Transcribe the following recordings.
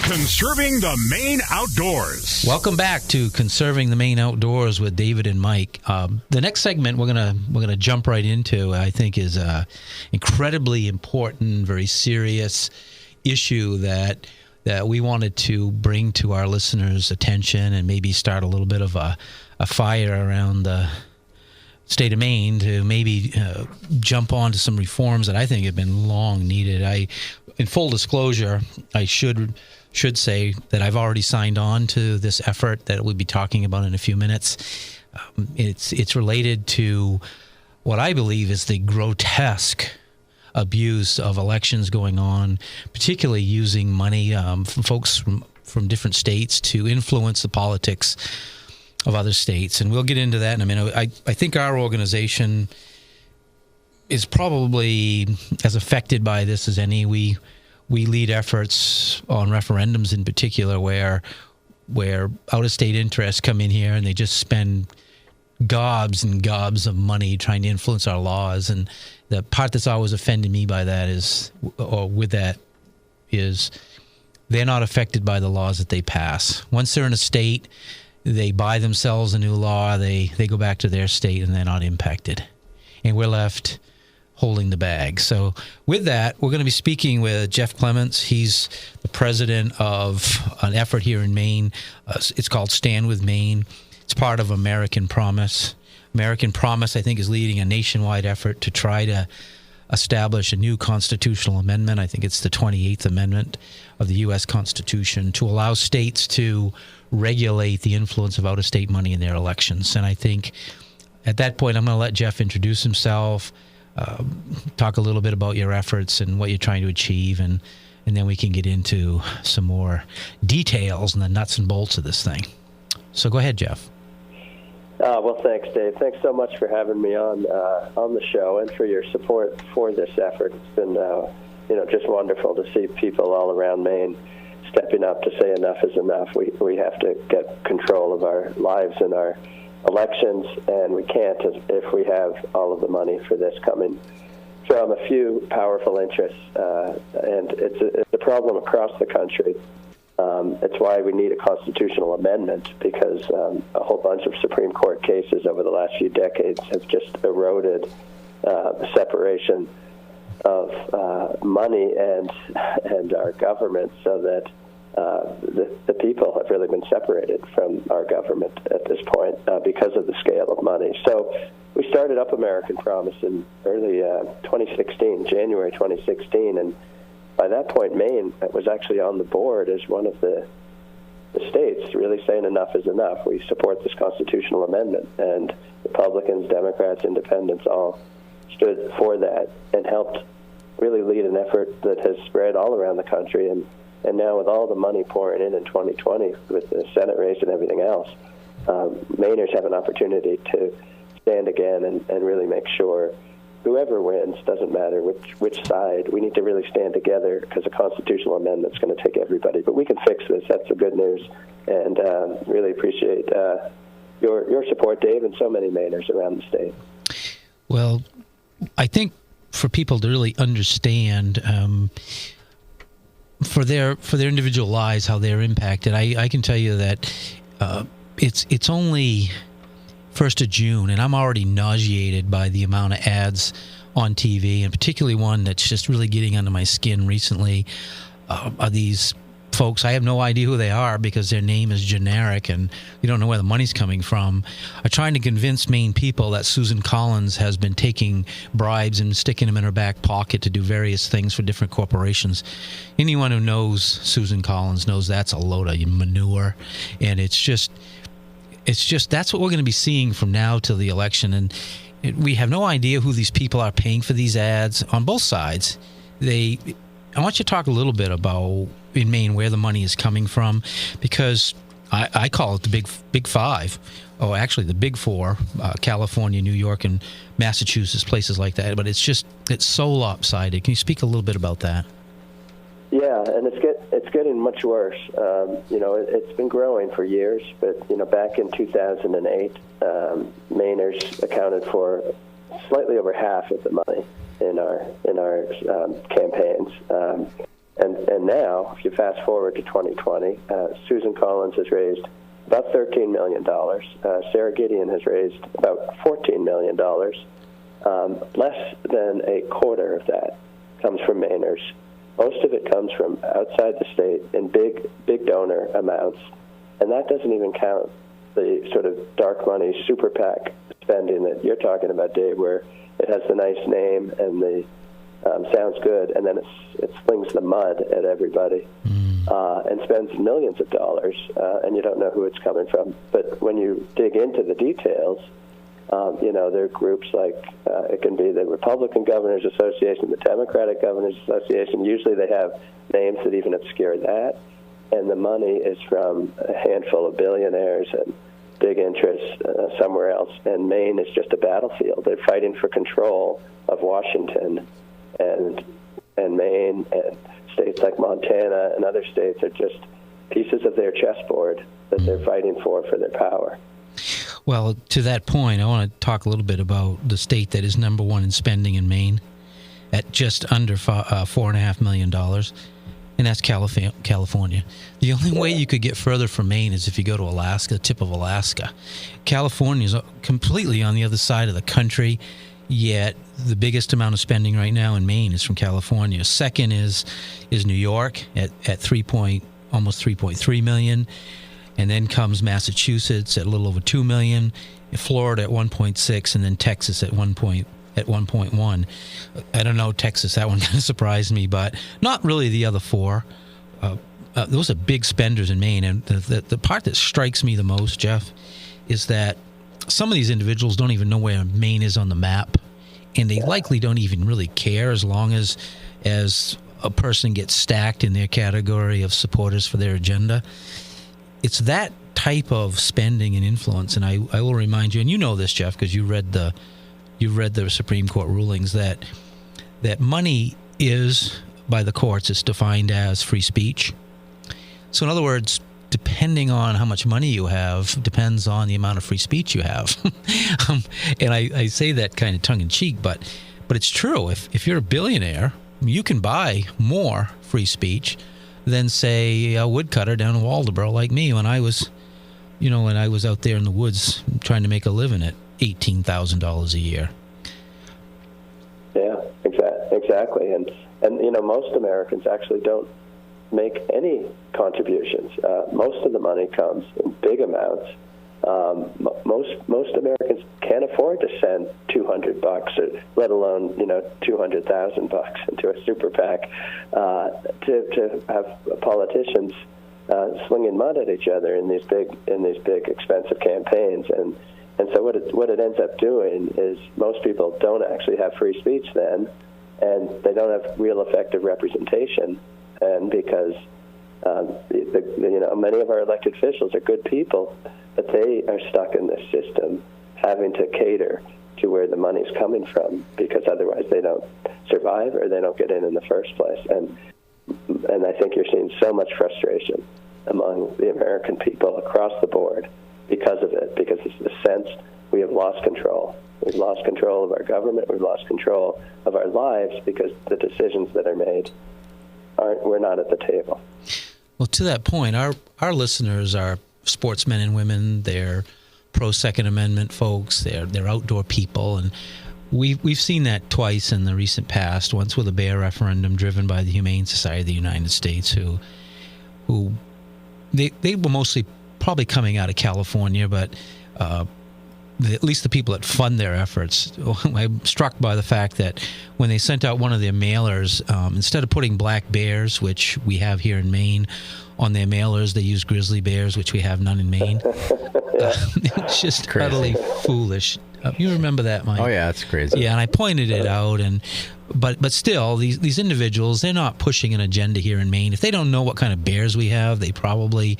Conserving the Maine Outdoors. Welcome back to Conserving the Maine Outdoors with David and Mike. The next segment we're gonna jump right into, I think, is a incredibly important, very serious issue that we wanted to bring to our listeners' attention and maybe start a little bit of a fire around the state of Maine to maybe jump on to some reforms that I think have been long needed. In full disclosure, I should say that I've already signed on to this effort that we'll be talking about in a few minutes. It's related to what I believe is the grotesque abuse of elections going on, particularly using money from folks from different states to influence the politics of other states. And we'll get into that in a minute. I think our organization is probably as affected by this as any. We lead efforts on referendums in particular where out-of-state interests come in here and they just spend gobs and gobs of money trying to influence our laws. And the part that's always offended me by that is they're not affected by the laws that they pass. Once they're in a state, they buy themselves a new law, they go back to their state and they're not impacted. And we're left holding the bag. So with that, we're going to be speaking with Jeff Clements. He's the president of an effort here in Maine. It's called Stand With Maine. It's part of American Promise. American Promise, I think, is leading a nationwide effort to try to establish a new constitutional amendment. I think it's the 28th Amendment of the U.S. Constitution to allow states to regulate the influence of out-of-state money in their elections. And I think at that point, I'm going to let Jeff introduce himself, talk a little bit about your efforts and what you're trying to achieve, and then we can get into some more details and the nuts and bolts of this thing. So go ahead, Jeff. Well, thanks, Dave. Thanks so much for having me on the show and for your support for this effort. It's been just wonderful to see people all around Maine stepping up to say enough is enough. We have to get control of our lives and our elections, and we can't if we have all of the money for this coming from a few powerful interests. And it's a problem across the country. It's why we need a constitutional amendment, because a whole bunch of Supreme Court cases over the last few decades have just eroded the separation of money and our government, so that the people have really been separated from our government at this point because of the scale of money. So we started up American Promise in early 2016, January 2016, and by that point, Maine was actually on the board as one of the states really saying enough is enough. We support this constitutional amendment, and Republicans, Democrats, Independents all stood for that and helped really lead an effort that has spread all around the country. And now with all the money pouring in 2020 with the Senate race and everything else, Mainers have an opportunity to stand again and really make sure whoever wins, doesn't matter which side, we need to really stand together, because a constitutional amendment is going to take everybody. But we can fix this. That's the good news. And really appreciate your support, Dave, and so many Mainers around the state. Well, I think for people to really understand for their individual lives, how they're impacted, I can tell you that it's only 1st of June, and I'm already nauseated by the amount of ads on TV, and particularly one that's just really getting under my skin recently are these folks. I have no idea who they are because their name is generic and we don't know where the money's coming from, are trying to convince Maine people that Susan Collins has been taking bribes and sticking them in her back pocket to do various things for different corporations. Anyone who knows Susan Collins knows that's a load of manure, and it's just that's what we're going to be seeing from now till the election. And we have no idea who these people are paying for these ads on both sides. I want you to talk a little bit about, in Maine, where the money is coming from, because I call it the big five, or actually the big four, California, New York, and Massachusetts, places like that. But it's so lopsided. Can you speak a little bbit about that? Yeah, and it's getting much worse. It's been growing for years, but back in 2008, Mainers accounted for slightly over half of the money in our campaigns, And now, if you fast forward to 2020, Susan Collins has raised about $13 million. Sarah Gideon has raised about $14 million. Less than a quarter of that comes from Mainers. Most of it comes from outside the state in big donor amounts. And that doesn't even count the sort of dark money super PAC spending that you're talking about, Dave, where it has the nice name and the sounds good, and then it slings the mud at everybody and spends millions of dollars, and you don't know who it's coming from. But when you dig into the details, there are groups like it can be the Republican Governors Association, the Democratic Governors Association. Usually they have names that even obscure that, and the money is from a handful of billionaires and big interests somewhere else. And Maine is just a battlefield. They're fighting for control of Washington, and Maine and states like Montana and other states are just pieces of their chessboard that they're fighting for their power. Well, to that point, I want to talk a little bit about the state that is number one in spending in Maine at just under $4.5 million, and that's California. The only way you could get further from Maine is if you go to Alaska, the tip of Alaska. California is completely on the other side of the country, yet the biggest amount of spending right now in Maine is from California. Second is New York at almost 3.3 million. And then comes Massachusetts at a little over 2 million, Florida at 1.6, and then Texas at 1.1. I don't know, Texas, that one kind of surprised me, but not really the other four. Those are big spenders in Maine. And the part that strikes me the most, Jeff, is that some of these individuals don't even know where Maine is on the map, and they likely don't even really care as long as a person gets stacked in their category of supporters for their agenda. It's that type of spending and influence, and I will remind you, and you know this, Jeff, because you read the Supreme Court rulings, that money is, by the courts, it's defined as free speech. So in other words, depending on how much money you have, depends on the amount of free speech you have. And I say that kind of tongue-in-cheek, but it's true. If you're a billionaire, you can buy more free speech than, say, a woodcutter down in Waldoboro like me when I was out there in the woods trying to make a living at $18,000 a year. Yeah, exactly. And most Americans actually don't make any contributions. Most of the money comes in big amounts. Most Americans can't afford to send $200, or let alone $200,000 into a super PAC to have politicians slinging mud at each other in these big expensive campaigns. And so what it ends up doing is most people don't actually have free speech then, and they don't have real effective representation. And because many of our elected officials are good people, but they are stuck in this system having to cater to where the money's coming from, because otherwise they don't survive or they don't get in the first place. And I think you're seeing so much frustration among the American people across the board because of it, because it's the sense we have lost control. We've lost control of our government. We've lost control of our lives because the decisions that are made we're not at the table. Well, to that point, our listeners are sportsmen and women. They're pro-Second Amendment folks. They're outdoor people, and we've seen that twice in the recent past. Once with a bear referendum driven by the Humane Society of the United States, who they were mostly probably coming out of California, but at least the people that fund their efforts. I'm struck by the fact that when they sent out one of their mailers, instead of putting black bears, which we have here in Maine, on their mailers, they use grizzly bears, which we have none in Maine. It was just utterly foolish. You remember that, Mike? Oh yeah, it's crazy. Yeah, and I pointed it out, but still, these individuals, they're not pushing an agenda here in Maine. If they don't know what kind of bears we have, they probably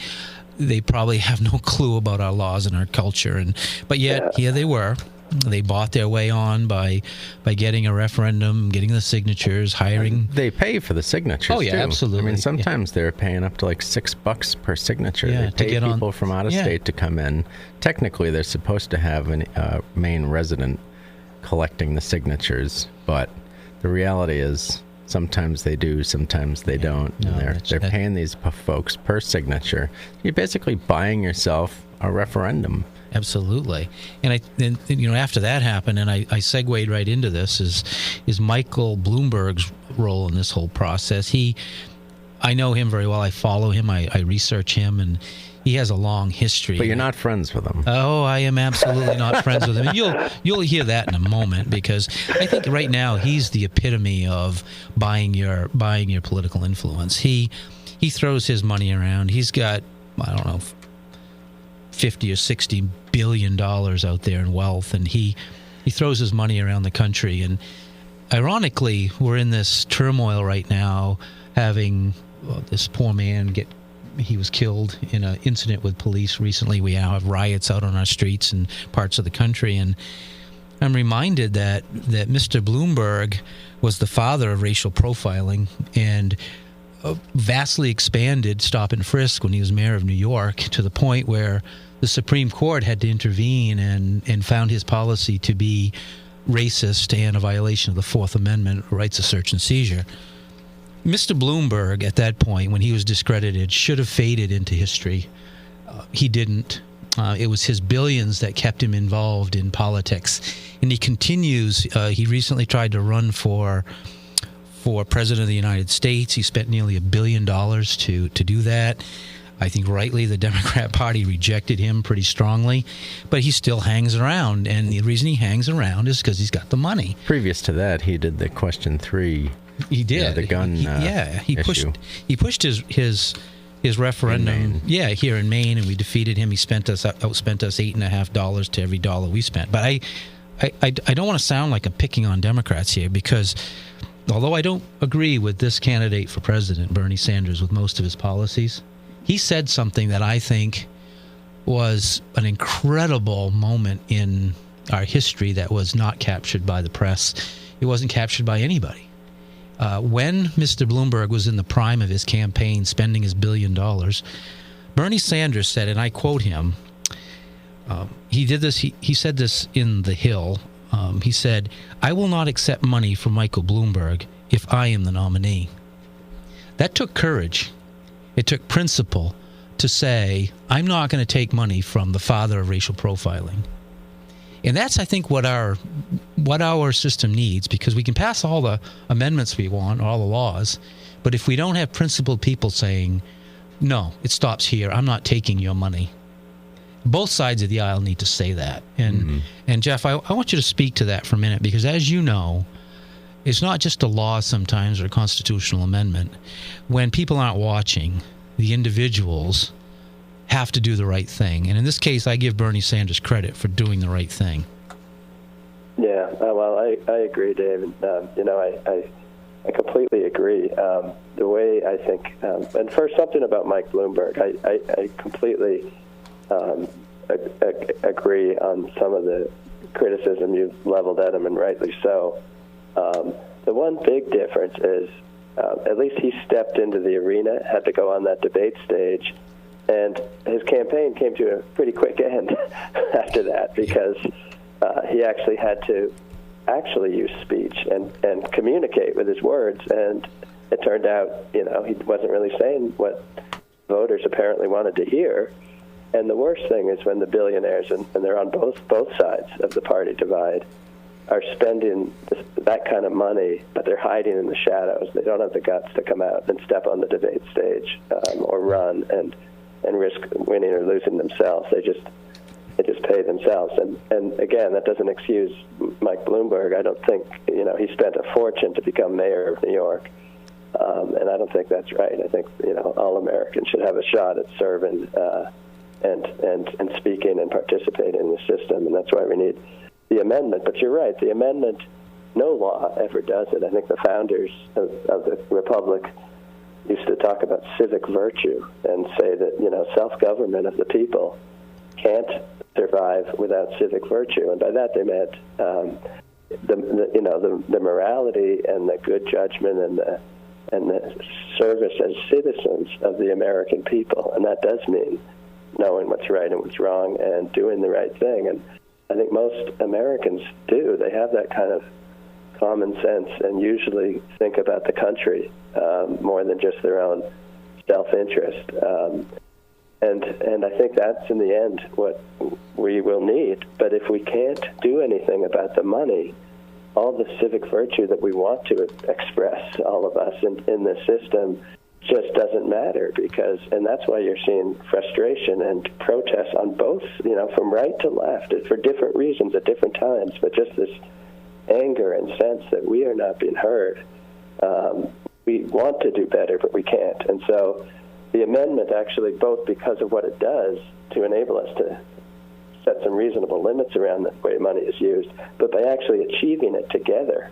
have no clue about our laws and our culture. But yet, here they were. They bought their way on by getting a referendum, getting the signatures, hiring. They pay for the signatures. Oh yeah, too. absolutely. I mean, sometimes they're paying up to like $6 per signature. Yeah, they pay people from out of state to come in. Technically, they're supposed to have a Maine resident collecting the signatures, but the reality is Sometimes they do, sometimes they don't. No, And they're paying these folks per signature. You're basically buying yourself a referendum. Absolutely. And after that happened, and I segued right into this, is Michael Bloomberg's role in this whole process. I know him very well. I follow him. I research him, and he has a long history. But you're not friends with him. Oh, I am absolutely not friends with him. And you'll hear that in a moment, because I think right now he's the epitome of buying your political influence. He throws his money around. He's got, I don't know, $50 or $60 billion out there in wealth, and he throws his money around the country. And ironically, we're in this turmoil right now, having this poor man he was killed in an incident with police recently. We now have riots out on our streets in parts of the country, and I'm reminded that Mr. Bloomberg was the father of racial profiling and vastly expanded stop and frisk when he was mayor of New York, to the point where the Supreme Court had to intervene and found his policy to be racist and a violation of the Fourth Amendment, rights of search and seizure. Mr. Bloomberg, at that point, when he was discredited, should have faded into history. He didn't. It was his billions that kept him involved in politics. And he continues. He recently tried to run for President of the United States. He spent nearly $1 billion to do that. I think rightly the Democrat Party rejected him pretty strongly, but he still hangs around. And the reason he hangs around is because he's got the money. Previous to that, he did the question 3. He did. Yeah, the gun he issue. pushed his referendum. Yeah, here in Maine, and we defeated him. He outspent us $8.50 to every dollar we spent. But I don't want to sound like I'm picking on Democrats here, because although I don't agree with this candidate for president, Bernie Sanders, with most of his policies, he said something that I think was an incredible moment in our history that was not captured by the press. It wasn't captured by anybody. When Mr. Bloomberg was in the prime of his campaign, spending his $1 billion, Bernie Sanders said, and I quote him, he did this. He said this in The Hill. He said, "I will not accept money from Michael Bloomberg if I am the nominee." That took courage. It took principle to say, I'm not going to take money from the father of racial profiling. And that's, I think, what our system needs, because we can pass all the amendments we want, all the laws, but if we don't have principled people saying, no, it stops here, I'm not taking your money. Both sides of the aisle need to say that. And Jeff, I want you to speak to that for a minute, because as you know, it's not just a law sometimes or a constitutional amendment. When people aren't watching, the individuals have to do the right thing. And in this case, I give Bernie Sanders credit for doing the right thing. Yeah, well, I agree, Dave. I completely agree. The way I think, and first, something about Mike Bloomberg, I completely agree on some of the criticism you've leveled at him, and rightly so. The one big difference is, at least he stepped into the arena, had to go on that debate stage, and his campaign came to a pretty quick end after that, because he actually had to use speech and communicate with his words. And it turned out, he wasn't really saying what voters apparently wanted to hear. And the worst thing is when the billionaires, and they're on both sides of the party divide, are spending that kind of money, but they're hiding in the shadows. They don't have the guts to come out and step on the debate stage or run and risk winning or losing themselves. They just pay themselves. And again, that doesn't excuse Mike Bloomberg. I don't think, he spent a fortune to become mayor of New York. And I don't think that's right. I think, all Americans should have a shot at serving and speaking and participating in the system. And that's why we need the amendment. But you're right, the amendment, no law ever does it. I think the founders of the Republic used to talk about civic virtue and say that, self-government of the people can't survive without civic virtue. And by that they meant the morality and the good judgment and the service as citizens of the American people. And that does mean knowing what's right and what's wrong and doing the right thing. And I think most Americans do. They have that kind of common sense and usually think about the country more than just their own self-interest. And I think that's, in the end, what we will need. But if we can't do anything about the money, all the civic virtue that we want to express, all of us in this system, just doesn't matter, and that's why you're seeing frustration and protests on both, from right to left, for different reasons at different times, but just this anger and sense that we are not being heard. We want to do better, but we can't. And so the amendment actually, both because of what it does to enable us to set some reasonable limits around the way money is used, but by actually achieving it together,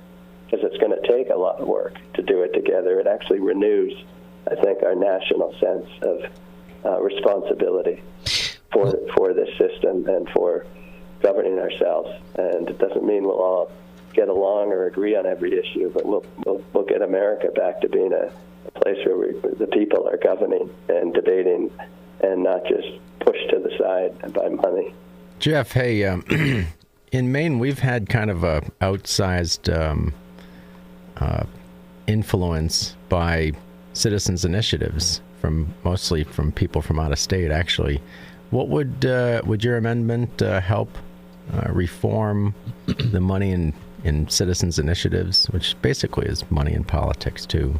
because it's going to take a lot of work to do it together, it actually renews, I think, our national sense of responsibility for this system and for governing ourselves. And it doesn't mean we'll all get along or agree on every issue, but we'll get America back to being a place where the people are governing and debating and not just pushed to the side by money. Jeff, hey, in Maine, we've had kind of a outsized influence by citizens' initiatives mostly from people from out of state, actually. What would your amendment help reform the money in citizens' initiatives, which basically is money in politics, too?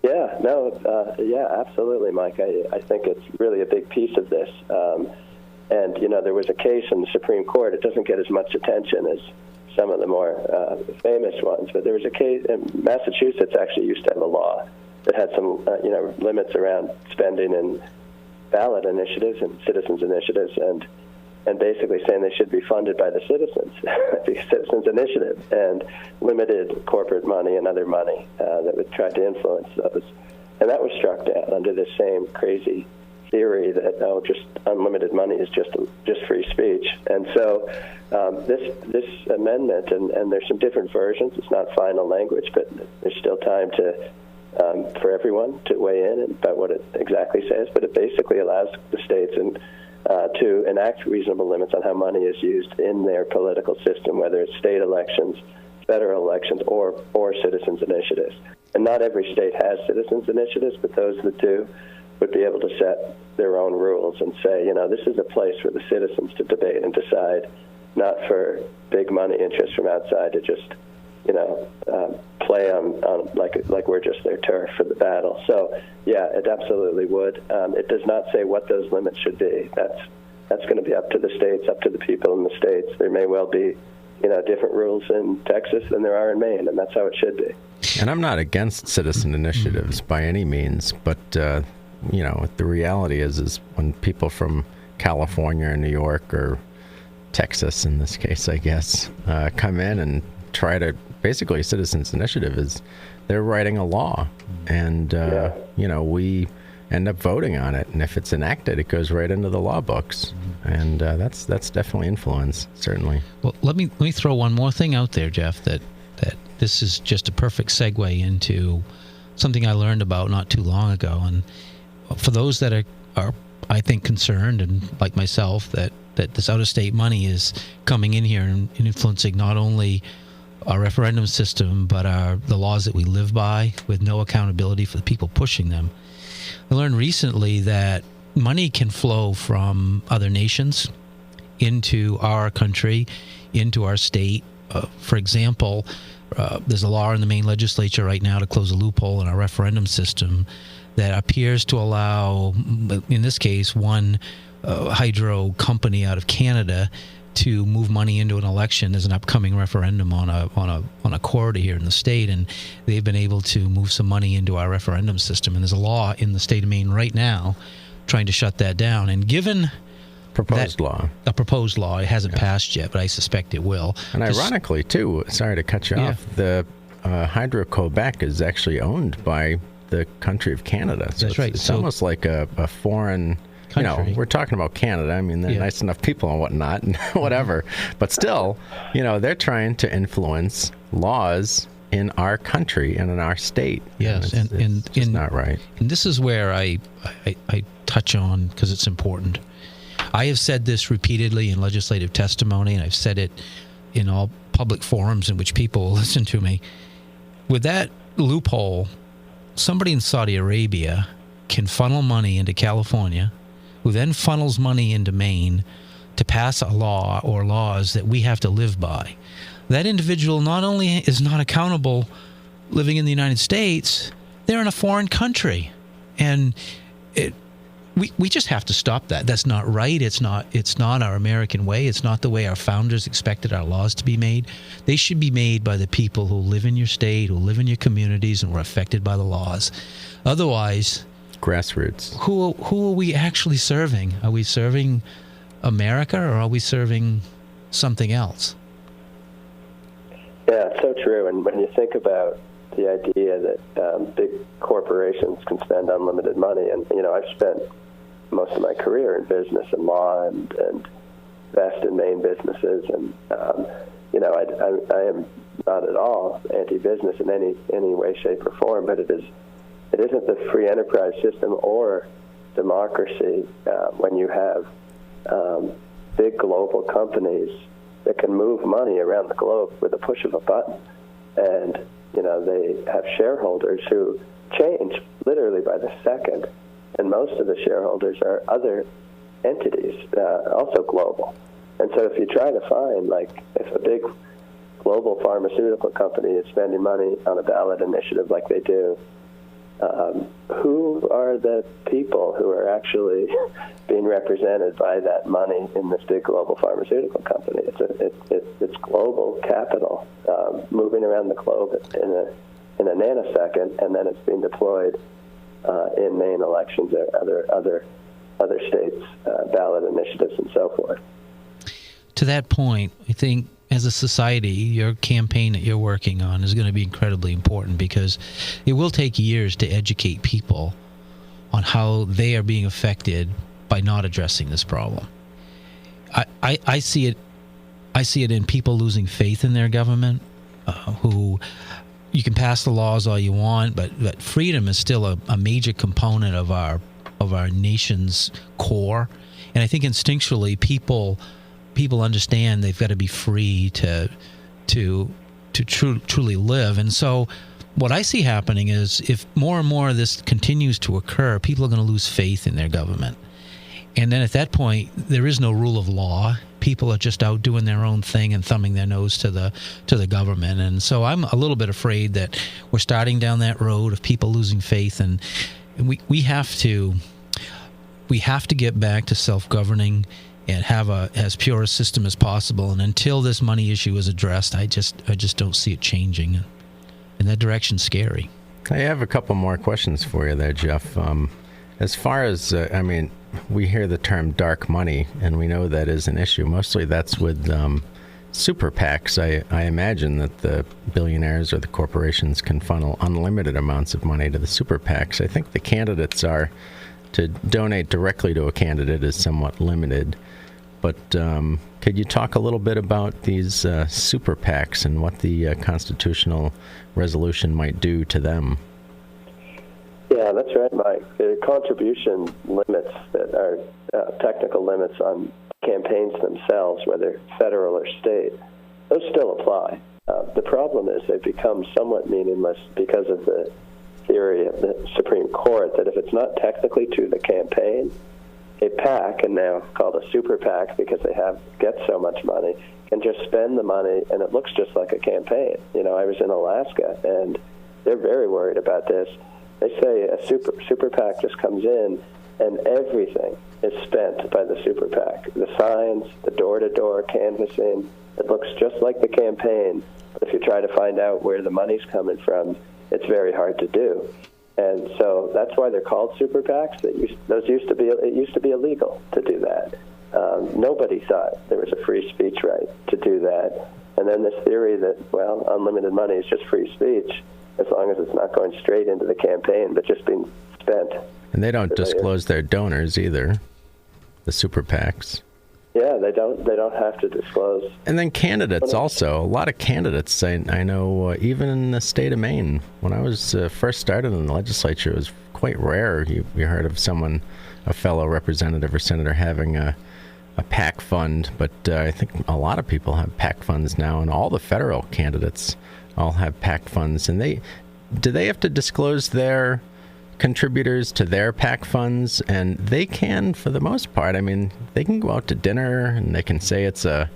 Yeah, absolutely, Mike. I think it's really a big piece of this. And, there was a case in the Supreme Court. It doesn't get as much attention as some of the more famous ones, but there was a case in Massachusetts actually used to have a law that had some, limits around spending and ballot initiatives and citizens' initiatives, and basically saying they should be funded by the citizens, the citizens' initiative, and limited corporate money and other money that would try to influence those. And that was struck down under this same crazy theory that, just unlimited money is just free speech. And so this amendment, and there's some different versions, it's not final language, but there's still time for everyone to weigh in about what it exactly says, but it basically allows the states to enact reasonable limits on how money is used in their political system, whether it's state elections, federal elections, or citizens' initiatives. And not every state has citizens' initiatives, but those that do would be able to set their own rules and say, this is a place for the citizens to debate and decide, not for big money interests from outside to just, play on like we're just their turf for the battle. So, yeah, it absolutely would. It does not say what those limits should be. That's going to be up to the states, up to the people in the states. There may well be, different rules in Texas than there are in Maine, and that's how it should be. And I'm not against citizen initiatives by any means, but the reality is when people from California or New York or Texas, in this case, I guess, come in and try to, basically, a citizens initiative is they're writing a law, and we end up voting on it, and if it's enacted, it goes right into the law books, and that's definitely influence, certainly. Well, let me throw one more thing out there, Jeff, that this is just a perfect segue into something I learned about not too long ago. And for those that are I think, concerned, and like myself, that this out-of-state money is coming in here and influencing not only our referendum system, but the laws that we live by, with no accountability for the people pushing them. I learned recently that money can flow from other nations into our country, into our state. For example, there's a law in the Maine legislature right now to close a loophole in our referendum system that appears to allow, in this case, one hydro company out of Canada to move money into an election. There's an upcoming referendum on a corridor here in the state, and they've been able to move some money into our referendum system. And there's a law in the state of Maine right now trying to shut that down. And given a proposed law, it hasn't passed yet, but I suspect it will. And ironically, too, sorry to cut you off, the Hydro-Quebec is actually owned by the country of Canada. So that's right. It's almost like a foreign country. We're talking about Canada. I mean, they're nice enough people and whatnot, and whatever. But still, they're trying to influence laws in our country and in our state. Yes, and it's just not right. And this is where I touch on, because it's important. I have said this repeatedly in legislative testimony, and I've said it in all public forums in which people will listen to me. With that loophole, somebody in Saudi Arabia can funnel money into California, who then funnels money into Maine to pass a law or laws that we have to live by. That individual not only is not accountable living in the United States, they're in a foreign country. And we just have to stop that. That's not right. It's not our American way. It's not the way our founders expected our laws to be made. They should be made by the people who live in your state, who live in your communities, and were affected by the laws. Otherwise, grassroots. Who are we actually serving? Are we serving America, or are we serving something else? Yeah, it's so true. And when you think about the idea that big corporations can spend unlimited money, and I've spent most of my career in business and law and invest in Maine businesses, and I am not at all anti-business in any way, shape, or form, but it isn't the free enterprise system or democracy when you have big global companies that can move money around the globe with a push of a button. And, they have shareholders who change literally by the second. And most of the shareholders are other entities, also global. And so if you try to find, if a big global pharmaceutical company is spending money on a ballot initiative like they do, who are the people who are actually being represented by that money in this big global pharmaceutical company? It's global capital moving around the globe in a nanosecond, and then it's being deployed in Maine elections or other states' ballot initiatives and so forth. To that point, I think as a society, your campaign that you're working on is going to be incredibly important, because it will take years to educate people on how they are being affected by not addressing this problem. I see it in people losing faith in their government, who you can pass the laws all you want, but freedom is still a major component of our nation's core. And I think instinctually people understand they've got to be free to truly live. And so what I see happening is, if more and more of this continues to occur, people are going to lose faith in their government. And then at that point, there is no rule of law. People are just out doing their own thing and thumbing their nose to the government. And so I'm a little bit afraid that we're starting down that road of people losing faith, and we have to get back to self-governing and have as pure a system as possible. And until this money issue is addressed, I just don't see it changing. And that direction's scary. I have a couple more questions for you there, Jeff. As far as, we hear the term dark money, and we know that is an issue. Mostly that's with super PACs. I imagine that the billionaires or the corporations can funnel unlimited amounts of money to the super PACs. I think the candidates are, to donate directly to a candidate is somewhat limited. But could you talk a little bit about these super PACs and what the constitutional resolution might do to them? Yeah, that's right, Mike. The contribution limits that are technical limits on campaigns themselves, whether federal or state, those still apply. The problem is they've become somewhat meaningless because of the theory of the Supreme Court that if it's not technically to the campaign, a PAC, and now called a super PAC because they get so much money, can just spend the money and it looks just like a campaign. I was in Alaska, and they're very worried about this. They say a super PAC just comes in and everything is spent by the super PAC. The signs, the door-to-door canvassing, it looks just like the campaign. But if you try to find out where the money's coming from, it's very hard to do. And so that's why they're called super PACs. It used to be illegal to do that. Nobody thought there was a free speech right to do that. And then this theory that, unlimited money is just free speech, as long as it's not going straight into the campaign, but just being spent. And they don't disclose their donors either, the super PACs. Yeah, they don't have to disclose. And then candidates also. A lot of candidates, I know, even in the state of Maine. When I was first started in the legislature, it was quite rare. You heard of someone, a fellow representative or senator, having a PAC fund, but I think a lot of people have PAC funds now, and all the federal candidates all have PAC funds. And do they have to disclose their contributors to their PAC funds? And they can, for the most part. I mean, they can go out to dinner and they can say it's a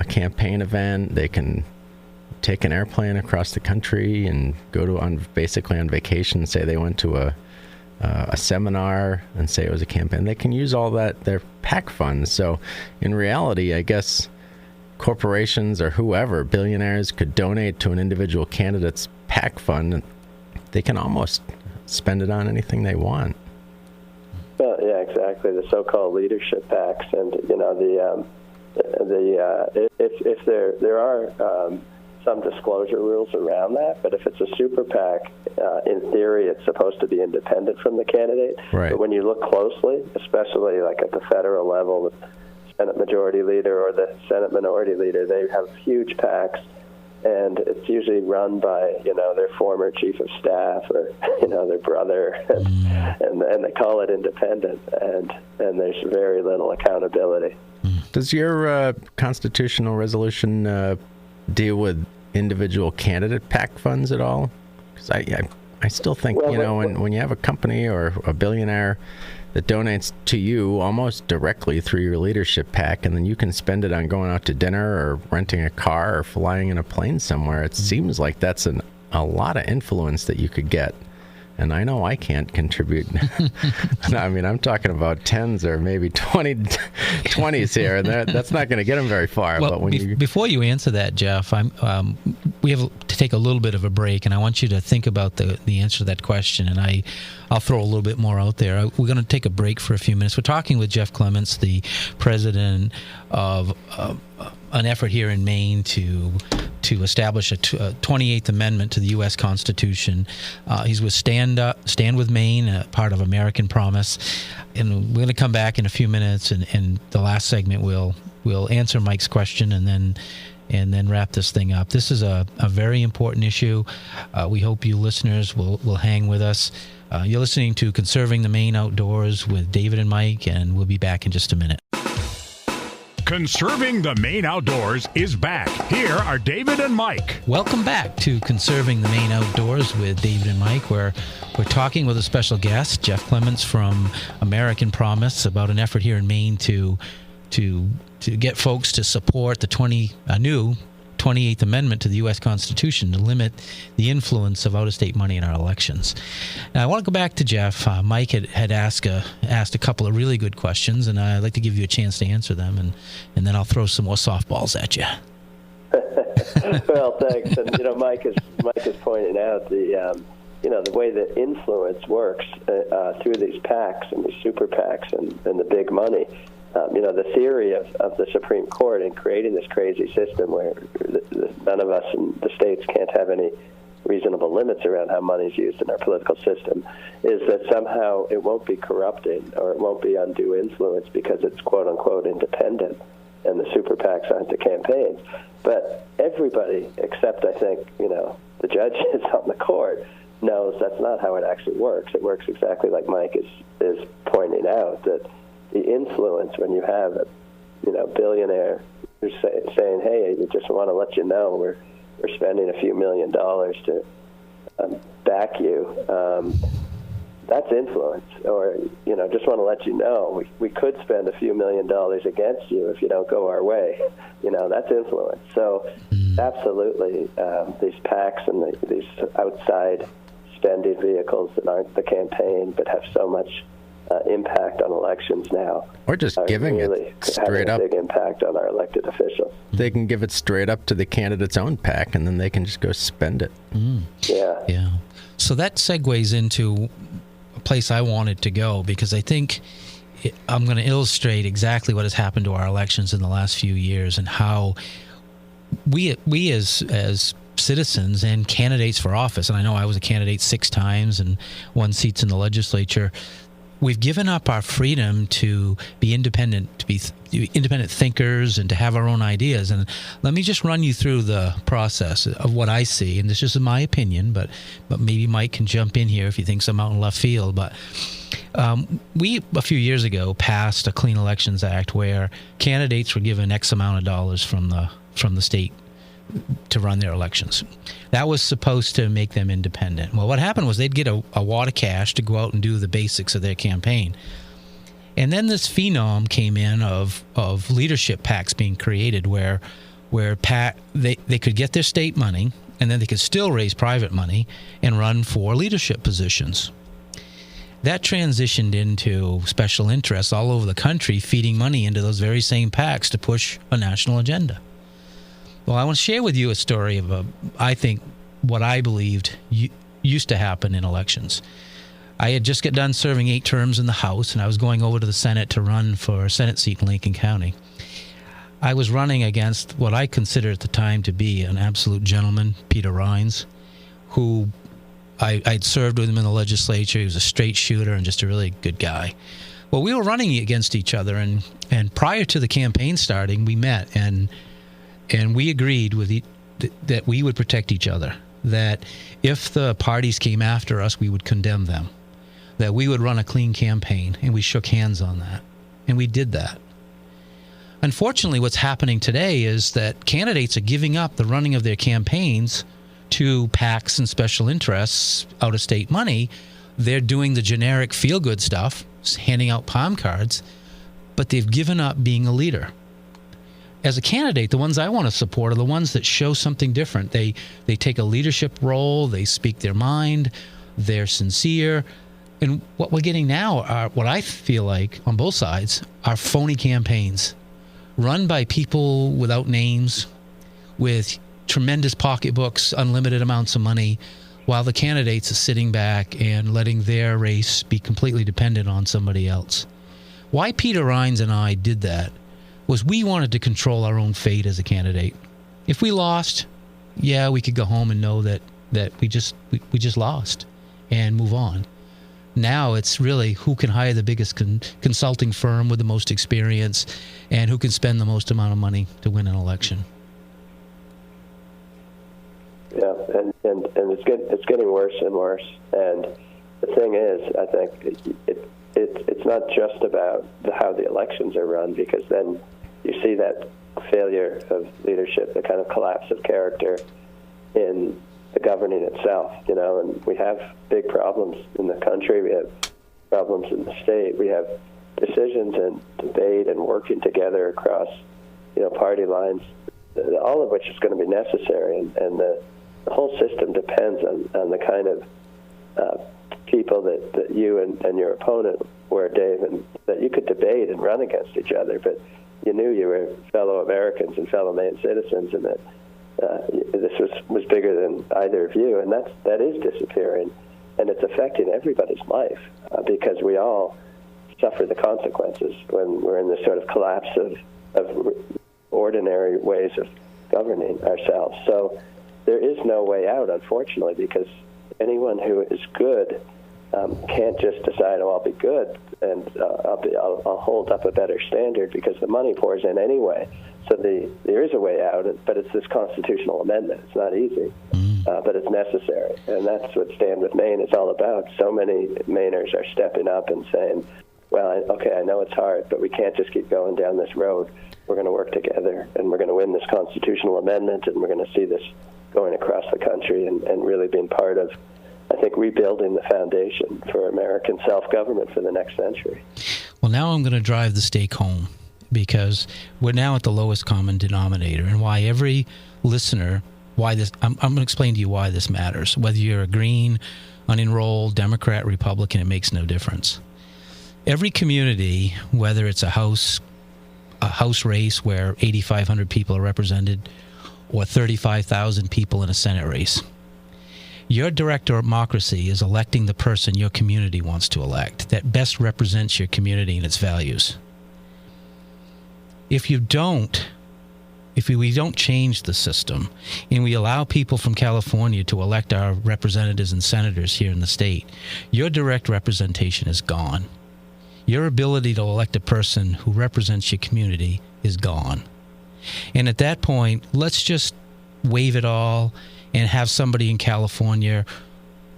campaign event. They can take an airplane across the country and go to basically on vacation, say they went to a seminar and say it was a campaign. They can use all that, their PAC funds. So in reality, I guess corporations or whoever, billionaires, could donate to an individual candidate's PAC fund, and they can almost spend it on anything they want. Well, yeah, exactly. The so-called leadership PACs, and if there are some disclosure rules around that, but if it's a super PAC, in theory, it's supposed to be independent from the candidate. Right. But when you look closely, especially like at the federal level, the Senate Majority Leader or the Senate Minority Leader, they have huge PACs, and it's usually run by their former chief of staff or their brother, and they call it independent, and there's very little accountability. Does your constitutional resolution deal with individual candidate PAC funds at all? Because I still think, when you have a company or a billionaire that donates to you almost directly through your leadership PAC, and then you can spend it on going out to dinner or renting a car or flying in a plane somewhere, it seems like that's a lot of influence that you could get. And I know I can't contribute. I mean, I'm talking about tens or maybe 20s here, and that's not going to get them very far. Well, but when before you answer that, Jeff, we have to take a little bit of a break, and I want you to think about the answer to that question, and I'll throw a little bit more out there. We're going to take a break for a few minutes. We're talking with Jeff Clements, the president of an effort here in Maine to establish a 28th Amendment to the U.S. Constitution. He's with Stand with Maine, part of American Promise. And we're going to come back in a few minutes, and the last segment we'll answer Mike's question and then wrap this thing up. This is a very important issue. We hope you listeners will hang with us. You're listening to Conserving the Maine Outdoors with David and Mike, and we'll be back in just a minute. Conserving the Maine Outdoors is back. Here are David and Mike. Welcome back to Conserving the Maine Outdoors with David and Mike, where we're talking with a special guest, Jeff Clements from American Promise, about an effort here in Maine to get folks to support the new 28th Amendment to the U.S. Constitution to limit the influence of out-of-state money in our elections. Now, I want to go back to Jeff. Mike had asked a couple of really good questions, and I'd like to give you a chance to answer them, and then I'll throw some more softballs at you. Well, thanks. And Mike is pointing out the way that influence works through these PACs and these super PACs and the big money. The theory of the Supreme Court in creating this crazy system where none of us in the states can't have any reasonable limits around how money is used in our political system is that somehow it won't be corrupted or it won't be undue influence because it's quote-unquote independent and the super PACs aren't the campaigns. But everybody except, I think, the judges on the court knows that's not how it actually works. It works exactly like Mike is pointing out, that the influence when you have a billionaire who's saying, hey, I just want to let you know we're spending a few $1 million to back you, that's influence. Or just want to let you know we could spend a few $1 million against you if you don't go our way. That's influence. So absolutely, these PACs and these outside spending vehicles that aren't the campaign but have so much impact on elections now. Or just giving really it straight up. A big impact on our elected officials. They can give it straight up to the candidate's own PAC, and then they can just go spend it. Yeah. So that segues into a place I wanted to go, because I think I'm going to illustrate exactly what has happened to our elections in the last few years and how we as citizens and candidates for office, and I know I was a candidate 6 times and won seats in the legislature, we've given up our freedom to be independent, to be independent thinkers, and to have our own ideas. And let me just run you through the process of what I see. And this is my opinion, but maybe Mike can jump in here if he thinks I'm out in left field. But we, a few years ago, passed a Clean Elections Act where candidates were given X amount of dollars from the state to run their elections. That was supposed to make them independent. Well, what happened was they'd get a wad of cash to go out and do the basics of their campaign. And then this phenom came in of leadership PACs being created where they could get their state money, and then they could still raise private money and run for leadership positions. That transitioned into special interests all over the country feeding money into those very same PACs to push a national agenda. Well, I want to share with you a story of I think what I believed used to happen in elections. I had just got done serving 8 terms in the House, and I was going over to the Senate to run for a Senate seat in Lincoln County. I was running against what I considered at the time to be an absolute gentleman, Peter Rines, who I'd served with him in the legislature. He was a straight shooter and just a really good guy. Well, we were running against each other, and prior to the campaign starting, we met, and we agreed that we would protect each other, that if the parties came after us, we would condemn them, that we would run a clean campaign, and we shook hands on that, and we did that. Unfortunately, what's happening today is that candidates are giving up the running of their campaigns to PACs and special interests, out-of-state money. They're doing the generic feel-good stuff, handing out palm cards, but they've given up being a leader. As a candidate, the ones I want to support are the ones that show something different. They take a leadership role, they speak their mind, they're sincere. And what we're getting now are, what I feel like on both sides, are phony campaigns run by people without names, with tremendous pocketbooks, unlimited amounts of money, while the candidates are sitting back and letting their race be completely dependent on somebody else. Why Peter Rines and I did that was we wanted to control our own fate as a candidate. If we lost, yeah, we could go home and know that we just lost and move on. Now it's really who can hire the biggest consulting firm with the most experience and who can spend the most amount of money to win an election. Yeah, and it's getting worse and worse. And the thing is, I think it's not just about how the elections are run, because then you see that failure of leadership, the kind of collapse of character in the governing itself, and we have big problems in the country. We have problems in the state. We have decisions and debate and working together across, party lines, all of which is going to be necessary. And the whole system depends on the kind of people that you and your opponent were, Dave, and that you could debate and run against each other, but you knew you were fellow Americans and fellow Maine citizens, and that this was bigger than either of you, and that is disappearing, and it's affecting everybody's life because we all suffer the consequences when we're in this sort of collapse of ordinary ways of governing ourselves. So there is no way out, unfortunately, because anyone who is good can't just decide, oh, I'll be good and I'll hold up a better standard, because the money pours in anyway. So there is a way out, but it's this constitutional amendment. It's not easy, but it's necessary. And that's what Stand With Maine is all about. So many Mainers are stepping up and saying, well, okay, I know it's hard, but we can't just keep going down this road. We're going to work together, and we're going to win this constitutional amendment, and we're going to see this going across the country and really being part of, I think, rebuilding the foundation for American self-government for the next century. Well, now I'm going to drive the stake home, because we're now at the lowest common denominator, and why every listener, I'm going to explain to you why this matters. Whether you're a Green, unenrolled, Democrat, Republican, it makes no difference. Every community, whether it's a house race where 8,500 people are represented, or 35,000 people in a Senate race, your direct democracy is electing the person your community wants to elect that best represents your community and its values. If we don't change the system and we allow people from California to elect our representatives and senators here in the state, your direct representation is gone. your ability to elect a person who represents your community is gone. And at that point, let's just waive it all and have somebody in California,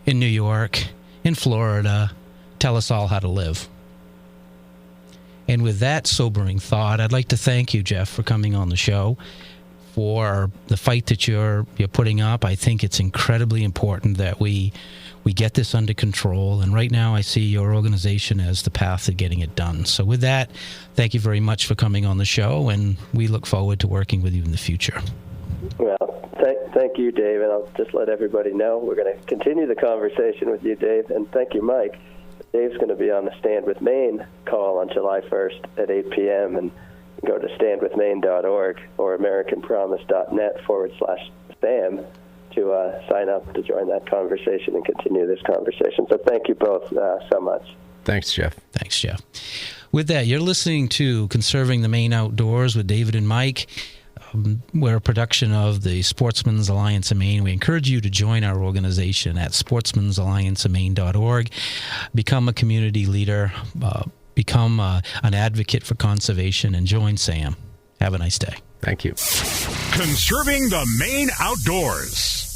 in New York, in Florida, tell us all how to live. And with that sobering thought, I'd like to thank you, Jeff, for coming on the show, for the fight that you're putting up. I think it's incredibly important that we get this under control. And right now I see your organization as the path to getting it done. So with that, thank you very much for coming on the show, and we look forward to working with you in the future. Well, thank you, Dave, and I'll just let everybody know we're going to continue the conversation with you, Dave, and thank you, Mike. Dave's going to be on the Stand With Maine call on July 1st at 8 p.m., and go to standwithmaine.org or americanpromise.net/SAM to sign up to join that conversation and continue this conversation. So thank you both so much. Thanks, Jeff. Thanks, Jeff. With that, you're listening to Conserving the Maine Outdoors with David and Mike. We're a production of the Sportsman's Alliance of Maine. We encourage you to join our organization at sportsmansallianceofmaine.org. Become a community leader, become an advocate for conservation, and join SAM. Have a nice day. Thank you. Conserving the Maine Outdoors.